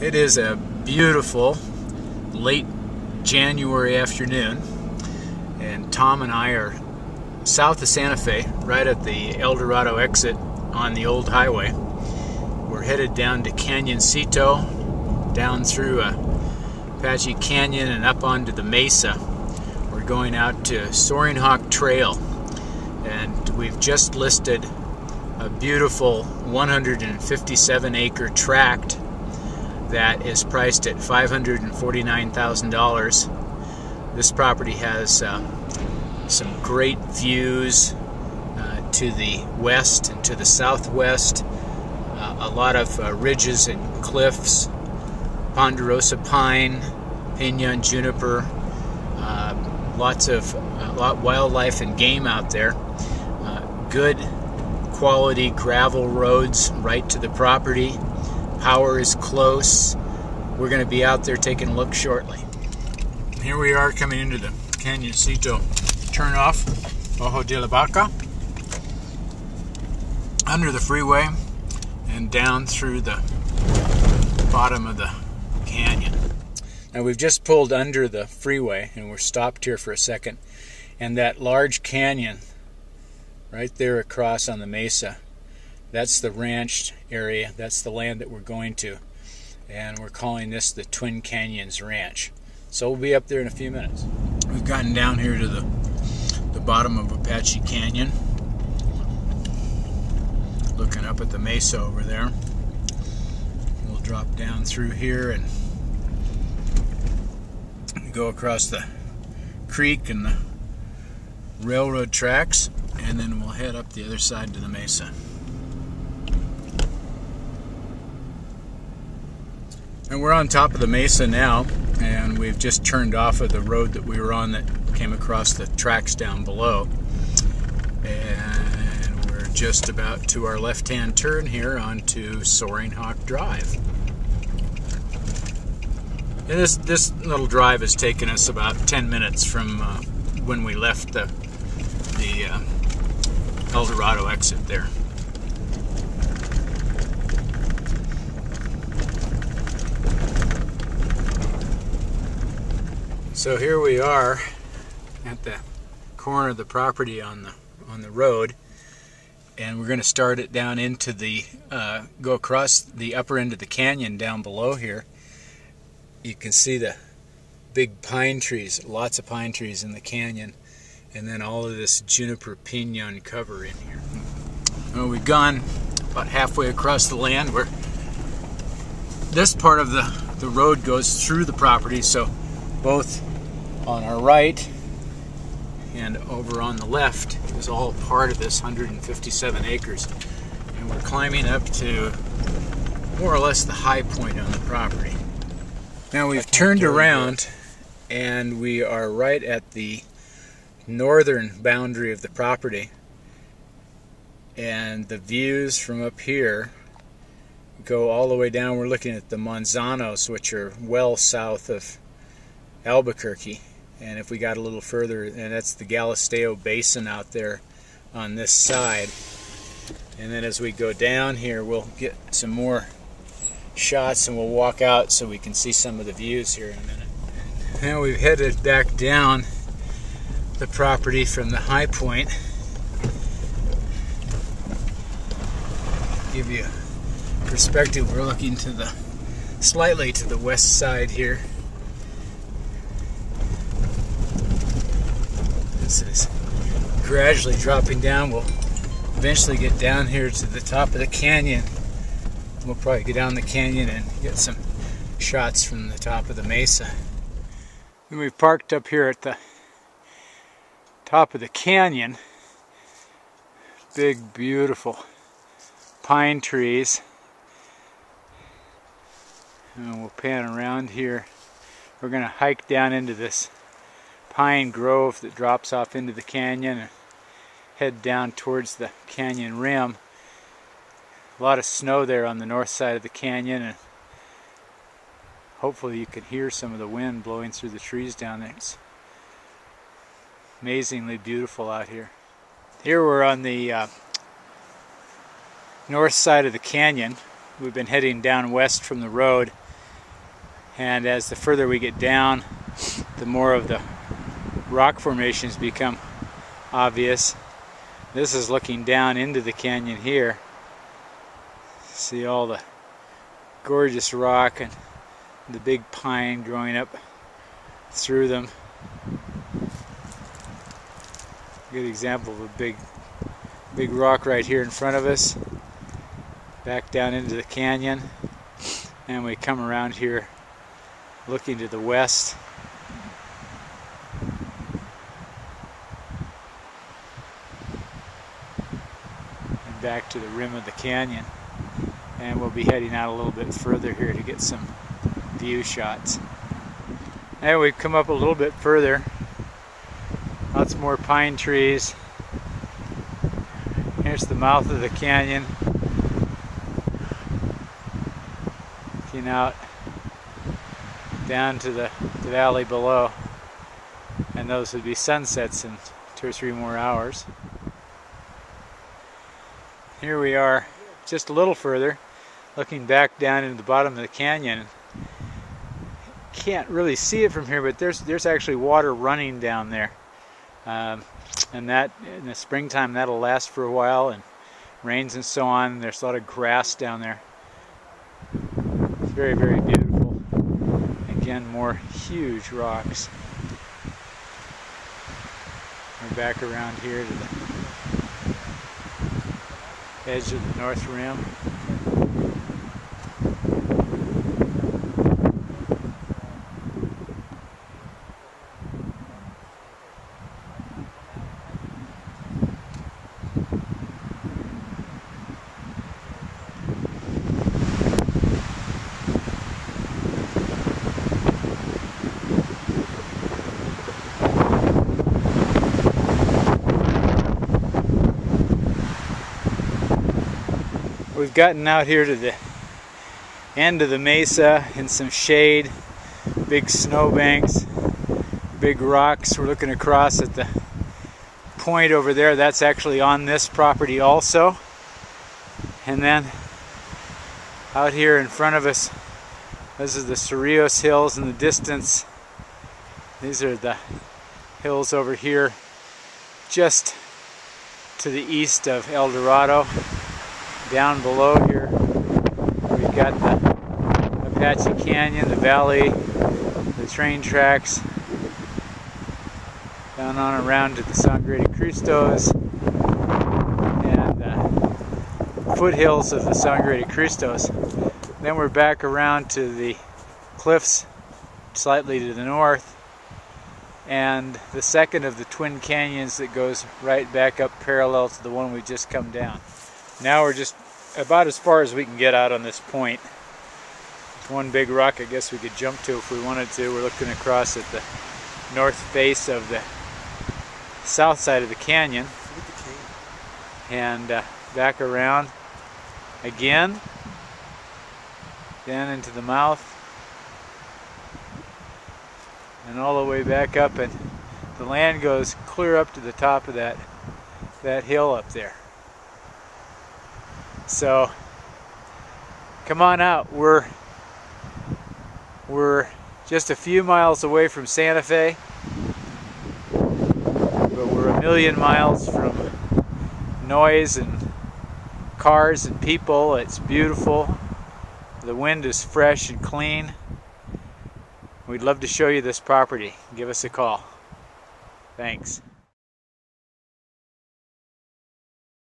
It is a beautiful late January afternoon, and Tom and I are south of Santa Fe, right at the El Dorado exit on the old highway. We're headed down to Canyoncito, down through Apache Canyon and up onto the mesa. We're going out to Soaring Hawk Trail, and we've just listed a beautiful 157-acre tract that is priced at $549,000. This property has some great views to the west and to the southwest, a lot of ridges and cliffs, Ponderosa Pine, Pinon Juniper, lots of wildlife and game out there, good quality gravel roads right to the property. Power is close. We're going to be out there taking a look shortly. Here we are coming into the Canyoncito turnoff, Ojo de la Vaca, under the freeway and down through the bottom of the canyon. Now we've just pulled under the freeway and we're stopped here for a second, and that large canyon right there across on the mesa, that's the ranch area. That's the land that we're going to, and we're calling this the Twin Canyons Ranch. So we'll be up there in a few minutes. We've gotten down here to the bottom of Apache Canyon, looking up at the mesa over there. We'll drop down through here and go across the creek and the railroad tracks, and then we'll head up the other side to the mesa. And we're on top of the mesa now, and we've just turned off of the road that we were on that came across the tracks down below. And we're just about to our left-hand turn here onto Soaring Hawk Drive. And this little drive has taken us about 10 minutes from when we left the El Dorado exit there. So here we are at the corner of the property on the road, and we're going to start it down into the go across the upper end of the canyon down below here. You can see the big pine trees, lots of pine trees in the canyon, and then all of this juniper pinon cover in here. Well, we've gone about halfway across the land where this part of the road goes through the property, so both on our right and over on the left is all part of this 157 acres. And we're climbing up to more or less the high point on the property. Now we've turned around and we are right at the northern boundary of the property. And the views from up here go all the way down. We're looking at the Manzanos, which are well south of Albuquerque. And if we got a little further, and that's the Galisteo Basin out there on this side. And then as we go down here, we'll get some more shots and we'll walk out so we can see some of the views here in a minute. Now we've headed back down the property from the high point. Give you perspective, we're looking to the slightly to the west side here. This is gradually dropping down. We'll eventually get down here to the top of the canyon. We'll probably go down the canyon and get some shots from the top of the mesa. And we've parked up here at the top of the canyon. Big, beautiful pine trees. And we'll pan around here. We're going to hike down into this pine grove that drops off into the canyon and head down towards the canyon rim. A lot of snow there on the north side of the canyon, and hopefully you can hear some of the wind blowing through the trees down there. It's amazingly beautiful out here. Here we're on the north side of the canyon. We've been heading down west from the road, And as the further we get down, the more of the rock formations become obvious. This is looking down into the canyon here. See all the gorgeous rock and the big pine growing up through them. Good example of a big rock right here in front of us. Back down into the canyon, and we come around here looking to the west. And back to the rim of the canyon. And we'll be heading out a little bit further here to get some view shots. And we've come up a little bit further. Lots more pine trees. Here's the mouth of the canyon. Looking out down to the valley below. And those would be sunsets in 2 or 3 more hours. Here we are, just a little further, looking back down into the bottom of the canyon. Can't really see it from here, but there's actually water running down there. And that, in the springtime, that'll last for a while, and rains and so on. There's a lot of grass down there. It's very, very beautiful. Again, more huge rocks. We're back around here to the edge of the north rim. We've gotten out here to the end of the mesa in some shade, big snowbanks, big rocks. We're looking across at the point over there. That's actually on this property also. And then out here in front of us, this is the Cerrillos Hills in the distance. These are the hills over here just to the east of El Dorado. Down below here, we've got the Apache Canyon, the valley, the train tracks, down on around to the Sangre de Cristos, and the foothills of the Sangre de Cristos. Then we're back around to the cliffs slightly to the north, and the second of the twin canyons that goes right back up parallel to the one we just come down. Now we're just about as far as we can get out on this point. There's one big rock I guess we could jump to if we wanted to. We're looking across at the north face of the south side of the canyon. And back around again, down into the mouth, and all the way back up, and the land goes clear up to the top of that hill up there. So come on out. We're just a few miles away from Santa Fe, but we're a million miles from noise and cars and people. It's beautiful. The wind is fresh and clean. We'd love to show you this property. Give us a call. Thanks.